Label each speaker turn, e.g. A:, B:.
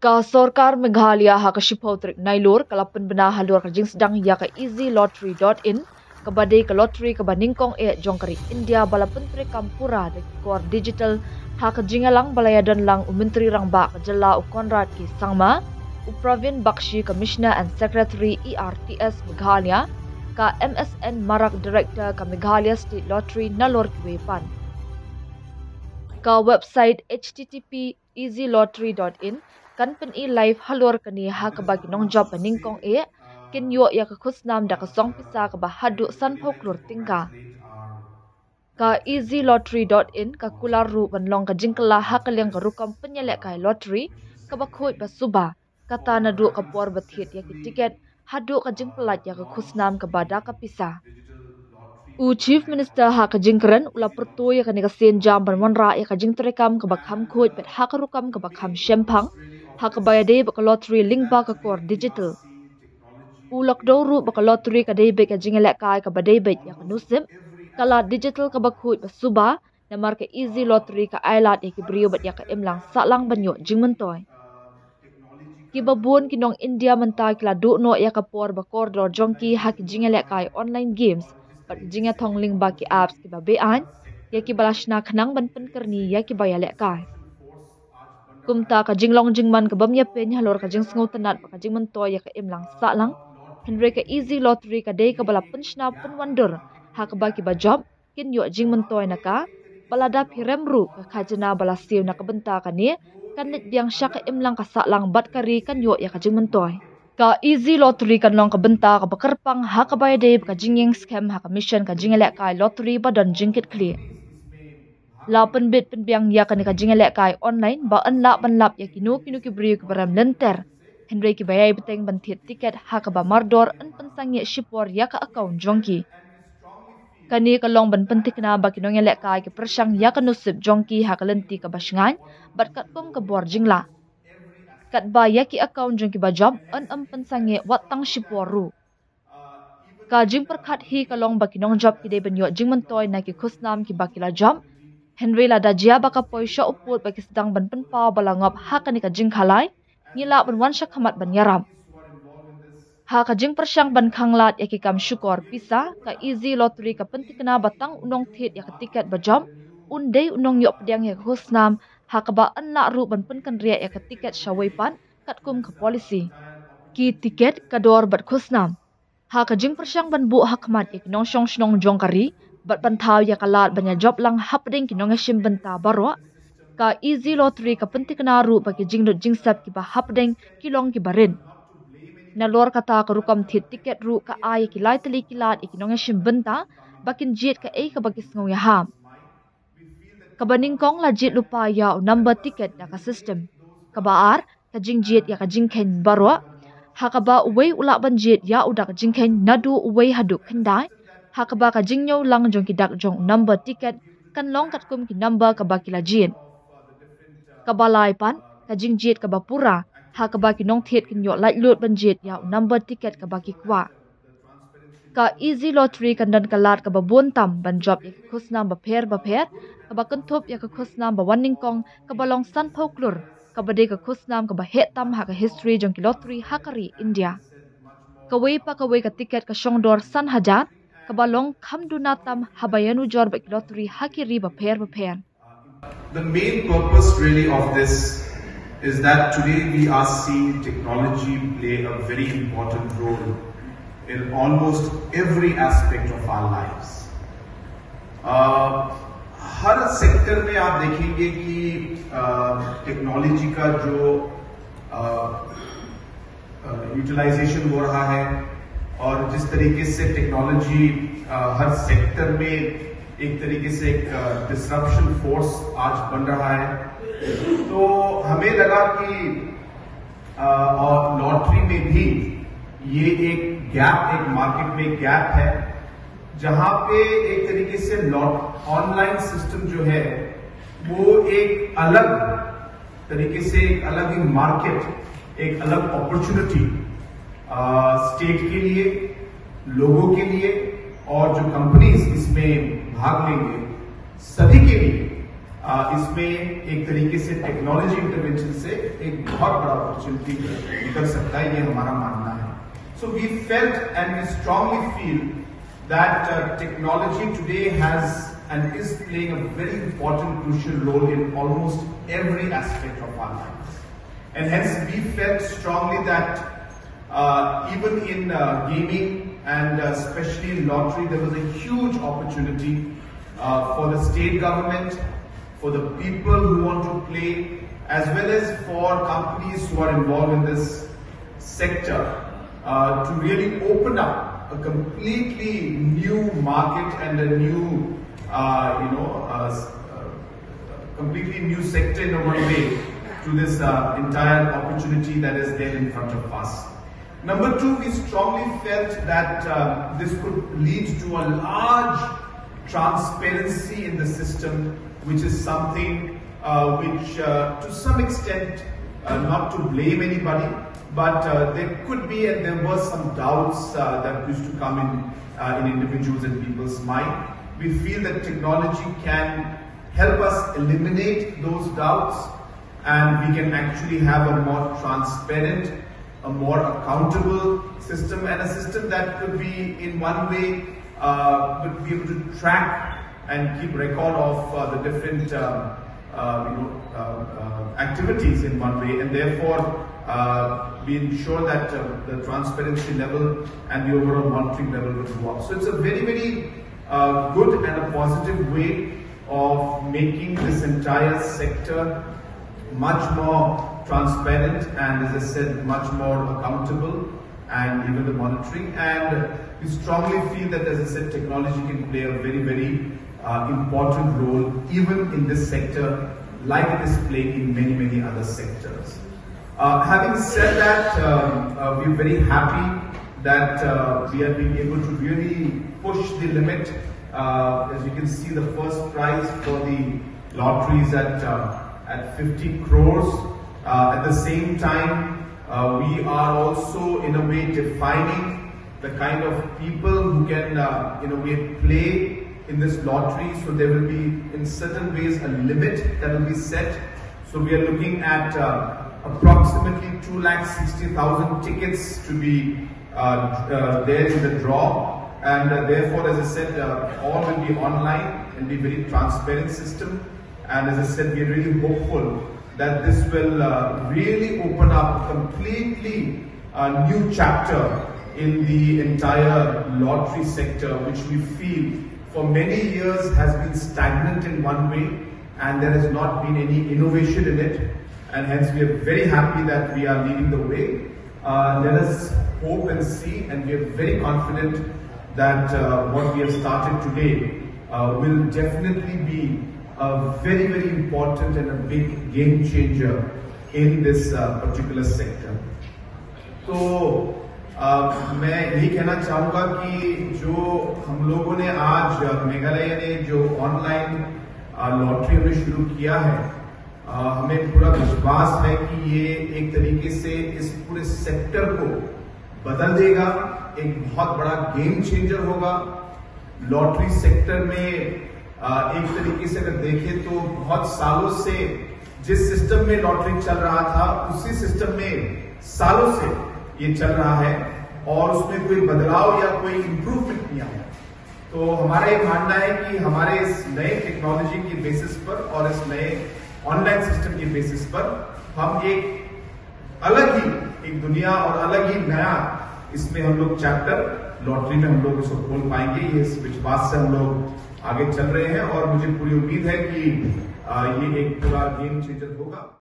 A: Ka Sorkar Meghalaya ha ka Shipotrik Nailur kalapan bena halur ka jing sedang ya ka easylottery.in ka badai ka lottery ka baningkong jongkari India bala pentri kampura de kor digital ha ka jingalang balayadan lang umentri rang ba ka jala u Konrad ki Sangma u Pravin Bakshi Commissioner and Secretary ERTS Meghalaya ka MSN Marak Director ka Meghalaya State Lottery Nalor Kiwepan ka website http easylottery.in kan pen live halor kani ha ka bagi nong job paningkong kin yo ya ka khusnam da ka song pisa ka bahadu san phoklur tingka ka easylottery.in ka kular ru banlong ka jingkala ha ka leng ka rukam penyelek kai lottery ka bakhoi basuba kata na du ka por bathit ya ki ticket hadu ka jingpelat ya ka khusnam ka bada ka pisa u Chief Minister ha ka jingkran ula pertu ya ka ni ka sen jam banwanra ya ka jingtrekam ka bakham khoi bet ha ka rukam ka bakham shempang ha ka bayade ba ka lottery link ba ka kor digital u lockdown ru ba ka lottery ka dei be ka jingelek kai ka badei bet ya ka nusim kala digital ka bakhoi ba suba na mar ka easy lottery ka ailat ya ki brio bet ya ka emlang salang banyo jingmentoy ki babun kinong India mentai kla du no ya ka por ba kor dor jongki ha ki jingelek kai online games pat jinga thongling ba ki apps ki ba be an ya ki balashna khnang ban pen karni ya ki bayalek kai kumta ka jinglong jingman ka bamya pen halor ka jing sngo tanat ka jingman to ya ka emlang salang henry ka easy lottery ka dei ka bala penshna pen wonder ha ka ba ki ba job kin yo jingman to na ka balada phiremru ka khajna bala siu na ka benta ka ni kan net biang sha ka emlang ka salang bat kari kan yo ya ka jingman to ka easy lottery kan long ka benta ka bakarpang ha ka bayade ka jinging scam ha ka mission ka jingelek kai lottery ba don jingkit clear la pen bit pen biang ya kan ka jingelek kai online ba an la ban lap ya kinu ki bri ki baram lenter henry ki bayai beteng ban thit ticket ha ka ba mardor an pen sangye shipor ya ka account jongki kani ka long ban pen tikna ba kinong elek kai ki persang ya ka nusip jongki ha ka lenti ka basngan bat kat kom ka bor jingla kat ba ya ki account jongki ba job an pen sangye watang shipor ru ka jing perkhat hi ka long ba kinong job ki de ban yo jingman toy na ki khusnam ki bakila job Henry la dajia baka poisha uput bagi sedang ban pen pa balangop ha ka ni ka jing khalai ngila ban wan syak khamat ban yaram ha ka jing persyang ban khanglat ya ki kam syukor pisa ka easy lottery ka pentikna batang unong thit ya ka tiket ba job undei unong yo pediang ya khusnam ha ka ba an la ru ban pen kan ria ya ka tiket shawaipan kat kum ka polisi ki tiket ka dor bat khusnam ha ka jing persyang ban bu hakmat ya ki nong shong shnong jongkari bat bantaw ya kalat banya job lang hapding kinong shim benta baro ka easy lottery ka pentikna ru bagi jingdot jingsap ki ba hapding kilong ki barin na lor kata ka rukam thit tiket ru ka ay ki lai tali kilat ikinong shim benta bakin jet ka ka bagi sngaw ya ham ka baning kong la jet lupa ya number ticket da ka system ka baar ka jing jet ya ka jingken baro ha ka ba uwei ula ban jet ya udak jingken nadu uwei haduk kendai ha ka ba ka jingnyo lang jong ki dak jong number ticket kan long kat kum ki number ka ba ki la jin ka balai pan ka jing jet ka ba pura ha ka ba ki nong thet kin yo lai lut ban jet ya number ticket ka ba ki kwa ka easy lottery kan dan kalat ka ba bon tam ban job ya khusnam ba pher ka ba kan thop ya ka khusnam ba warning kong ka ba long san phoklur ka ba de ka khusnam ka ba het tam ha ka history jong ki lottery hakari India ka wei ka ticket ka shongdor san hajar kabalong kamdunatam habayanu jor bak lottery hakiri ba pher.
B: The main purpose really of this is that today we are seeing technology play a very important role in almost every aspect of our lives. हर सेक्टर में आप देखेंगे कि टेक्नोलॉजी का जो यूटिलाइजेशन हो रहा है और जिस तरीके से टेक्नोलॉजी हर सेक्टर में एक तरीके से एक डिसरप्शन फोर्स आज बन रहा है तो हमें लगा कि और लॉटरी में भी ये एक मार्केट में गैप है जहां पे एक तरीके से ऑनलाइन सिस्टम जो है वो एक अलग तरीके से एक अलग ही मार्केट एक अलग अपॉर्चुनिटी स्टेट के लिए लोगों के लिए और जो कंपनीज इसमें भाग लेंगे सभी के लिए इसमें एक तरीके से टेक्नोलॉजी इंटरवेंशन से एक बहुत बड़ा अपॉर्चुनिटी निकल सकता है, ये हमारा मानना है. So we felt and we strongly feel that technology today has and is playing a very important, crucial role in almost every aspect of our lives. And hence we felt strongly that even in gaming and especially in lottery, there was a huge opportunity for the state government, for the people who want to play, as well as for companies who are involved in this sector, to really open up a completely new market and a new, completely new sector in a one way to this entire opportunity that is there in front of us. Number two, we strongly felt that this could lead to a large transparency in the system, which is something which to some extent, not to blame anybody, but there could be and there were some doubts that used to come in individuals and people's mind. We feel that technology can help us eliminate those doubts, and we can actually have a more transparent, a more accountable system, and a system that could be in one way would be able to track and keep record of the different activities in one way, and therefore we ensure that the transparency level and the overall monitoring level will go up. So it's a very, very good and a positive way of making this entire sector much more transparent and, as I said, much more accountable, and even the monitoring. And we strongly feel that, as I said, technology can play a very, very important role even in this sector, like it is playing in many, many other sectors. Having said that, we're very happy that we have been able to really push the limit. As you can see, the first prize for the lottery is at 50 crores. At the same time, we are also in a way defining the kind of people who can in a way play in this lottery. So there will be in certain ways a limit that will be set. So we are looking at approximately 2,60,000 tickets to be there in the draw, and therefore, as I said, all will be online and be very transparent system. And as I said, we are really hopeful that this will really open up a completely new chapter in the entire lottery sector, which we feel for many years has been stagnant in one way, and there has not been any innovation in it. And hence we are very happy that we are leading the way. Let us hope and see, and we are very confident that what we have started today will definitely be a very, very important and a big game changer in this particular sector. So मैं यही कहना चाहूँगा कि जो हम लोगों ने आज मेघालय ने जो ऑनलाइन लॉटरी हमने शुरू किया है, हमें पूरा विश्वास है कि ये एक तरीके से इस पूरे सेक्टर को बदल देगा, एक बहुत बड़ा गेम चेंजर होगा। लॉटरी सेक्टर में एक तरीके से अगर देखें तो बहुत सालों से जिस सिस्टम में लॉटरी चल रहा था, उसी सिस्टम में सालों से ये चल रहा है और उसमें कोई बदलाव या कोई इंप्रूवमेंट नहीं आया। तो हमारा ये मानना है कि हमारे इस नए टेक्नोलॉजी के बेसिस पर और इस नए ऑनलाइन सिस्टम के बेसिस पर हम एक अलग ही एक दुनिया और अलग ही नया इसमें हम लोग चैप्टर लॉटरी में हम लोग इसको खोल पाएंगे। ये इस विश्वास से हम लोग आगे चल रहे हैं और मुझे पूरी उम्मीद है कि ये एक पूरा गेम चेंजर होगा।